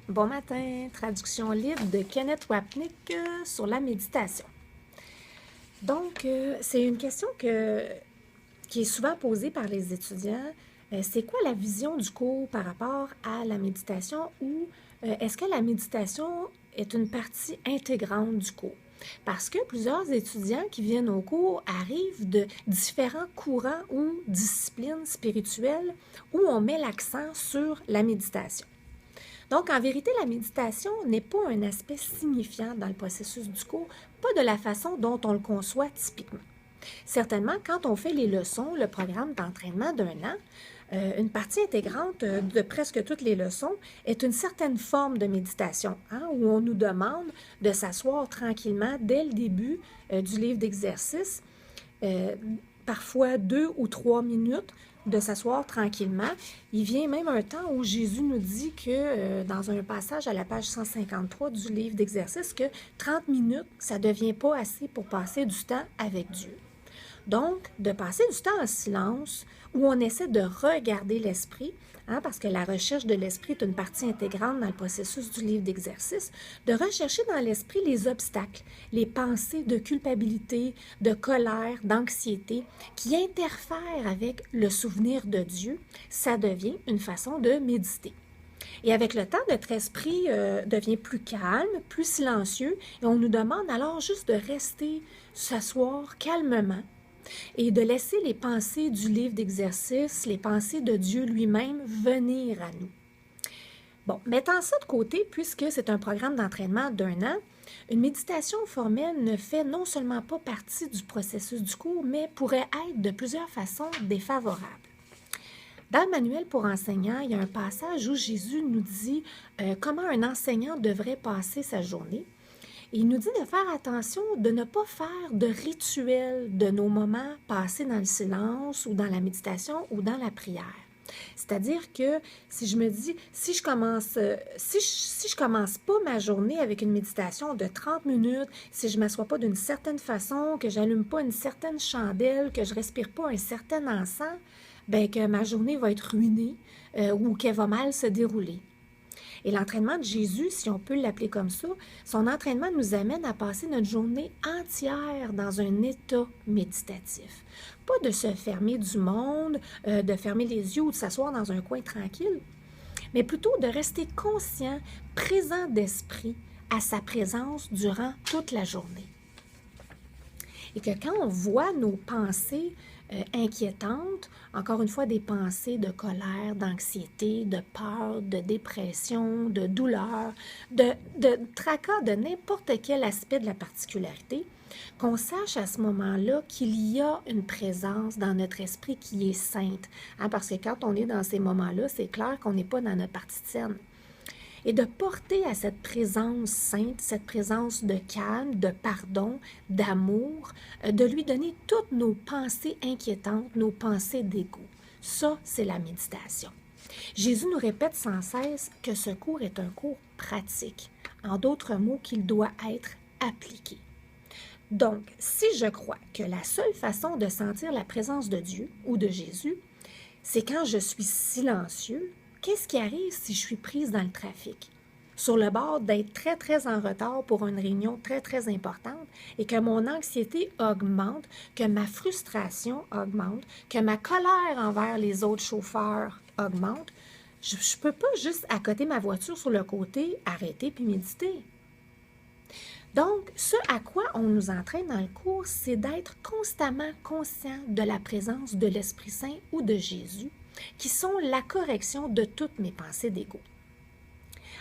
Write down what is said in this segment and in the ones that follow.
Bon matin, traduction libre de Kenneth Wapnick sur la méditation. Donc, c'est une question qui est souvent posée par les étudiants. C'est quoi la vision du cours par rapport à la méditation ou est-ce que la méditation est une partie intégrante du cours? Parce que plusieurs étudiants qui viennent au cours arrivent de différents courants ou disciplines spirituelles où on met l'accent sur la méditation. Donc, en vérité, la méditation n'est pas un aspect signifiant dans le processus du cours, pas de la façon dont on le conçoit typiquement. Certainement, quand on fait les leçons, le programme d'entraînement d'un an, une partie intégrante de presque toutes les leçons est une certaine forme de méditation, où on nous demande de s'asseoir tranquillement dès le début du livre d'exercice, parfois 2 ou 3 minutes, de s'asseoir tranquillement. Il vient même un temps où Jésus nous dit que, dans un passage à la page 153 du livre d'exercice, que 30 minutes, ça ne devient pas assez pour passer du temps avec Dieu. Donc, de passer du temps en silence, où on essaie de regarder l'esprit, parce que la recherche de l'esprit est une partie intégrante dans le processus du livre d'exercice, de rechercher dans l'esprit les obstacles, les pensées de culpabilité, de colère, d'anxiété, qui interfèrent avec le souvenir de Dieu, ça devient une façon de méditer. Et avec le temps, notre esprit devient plus calme, plus silencieux, et on nous demande alors juste de rester, s'asseoir calmement, et de laisser les pensées du livre d'exercice, les pensées de Dieu lui-même venir à nous. Bon, mettant ça de côté, puisque c'est un programme d'entraînement d'un an, une méditation formelle ne fait non seulement pas partie du processus du cours, mais pourrait être de plusieurs façons défavorable. Dans le manuel pour enseignants, il y a un passage où Jésus nous dit comment un enseignant devrait passer sa journée. Et il nous dit de faire attention de ne pas faire de rituel de nos moments passés dans le silence ou dans la méditation ou dans la prière. C'est-à-dire que si je me dis, si je commence pas ma journée avec une méditation de 30 minutes, si je ne m'assois pas d'une certaine façon, que j'allume pas une certaine chandelle, que je respire pas un certain encens, bien que ma journée va être ruinée ou qu'elle va mal se dérouler. Et l'entraînement de Jésus, si on peut l'appeler comme ça, son entraînement nous amène à passer notre journée entière dans un état méditatif. Pas de se fermer du monde, de fermer les yeux ou de s'asseoir dans un coin tranquille, mais plutôt de rester conscient, présent d'esprit à sa présence durant toute la journée. Et que quand on voit nos pensées inquiétantes, encore une fois des pensées de colère, d'anxiété, de peur, de dépression, de douleur, de tracas de n'importe quel aspect de la particularité, qu'on sache à ce moment-là qu'il y a une présence dans notre esprit qui est sainte. Parce que quand on est dans ces moments-là, c'est clair qu'on n'est pas dans notre partie de scène. Et de porter à cette présence sainte, cette présence de calme, de pardon, d'amour, de lui donner toutes nos pensées inquiétantes, nos pensées d'ego. Ça, c'est la méditation. Jésus nous répète sans cesse que ce cours est un cours pratique. En d'autres mots, qu'il doit être appliqué. Donc, si je crois que la seule façon de sentir la présence de Dieu ou de Jésus, c'est quand je suis silencieux, qu'est-ce qui arrive si je suis prise dans le trafic? Sur le bord d'être très, très en retard pour une réunion très, très importante et que mon anxiété augmente, que ma frustration augmente, que ma colère envers les autres chauffeurs augmente, je ne peux pas juste accoter ma voiture sur le côté, arrêter puis méditer. Donc, ce à quoi on nous entraîne dans le cours, c'est d'être constamment conscient de la présence de l'Esprit Saint ou de Jésus, qui sont la correction de toutes mes pensées d'ego.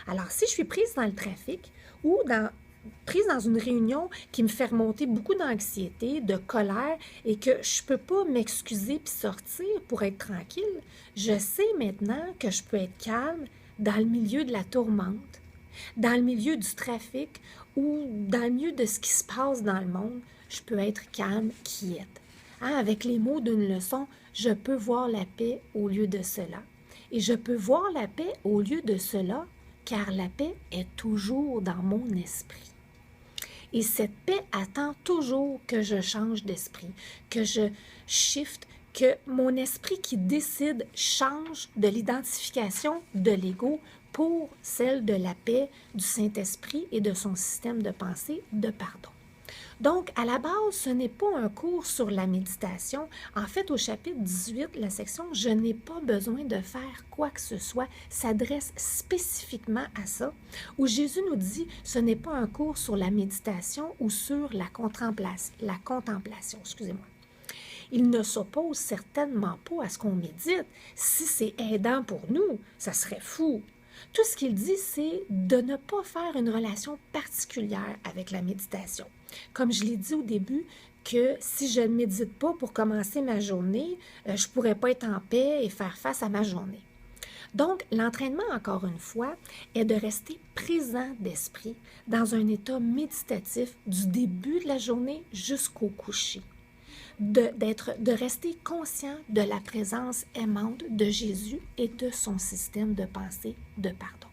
Alors, si je suis prise dans le trafic ou prise dans une réunion qui me fait remonter beaucoup d'anxiété, de colère et que je ne peux pas m'excuser puis sortir pour être tranquille, je sais maintenant que je peux être calme dans le milieu de la tourmente, dans le milieu du trafic ou dans le milieu de ce qui se passe dans le monde, je peux être calme, quiète. Avec les mots d'une leçon, je peux voir la paix au lieu de cela. Et je peux voir la paix au lieu de cela, car la paix est toujours dans mon esprit. Et cette paix attend toujours que je change d'esprit, que je shift, que mon esprit qui décide change de l'identification de l'ego pour celle de la paix, du Saint-Esprit et de son système de pensée de pardon. Donc, à la base, ce n'est pas un cours sur la méditation. En fait, au chapitre 18, la section « Je n'ai pas besoin de faire quoi que ce soit » s'adresse spécifiquement à ça, où Jésus nous dit « Ce n'est pas un cours sur la méditation ou sur la contemplation. Excusez-moi. Il ne s'oppose certainement pas à ce qu'on médite. Si c'est aidant pour nous, ça serait fou. Tout ce qu'il dit, c'est de ne pas faire une relation particulière avec la méditation. Comme je l'ai dit au début, que si je ne médite pas pour commencer ma journée, je ne pourrais pas être en paix et faire face à ma journée. Donc, l'entraînement, encore une fois, est de rester présent d'esprit dans un état méditatif du début de la journée jusqu'au coucher. De rester conscient de la présence aimante de Jésus et de son système de pensée de pardon.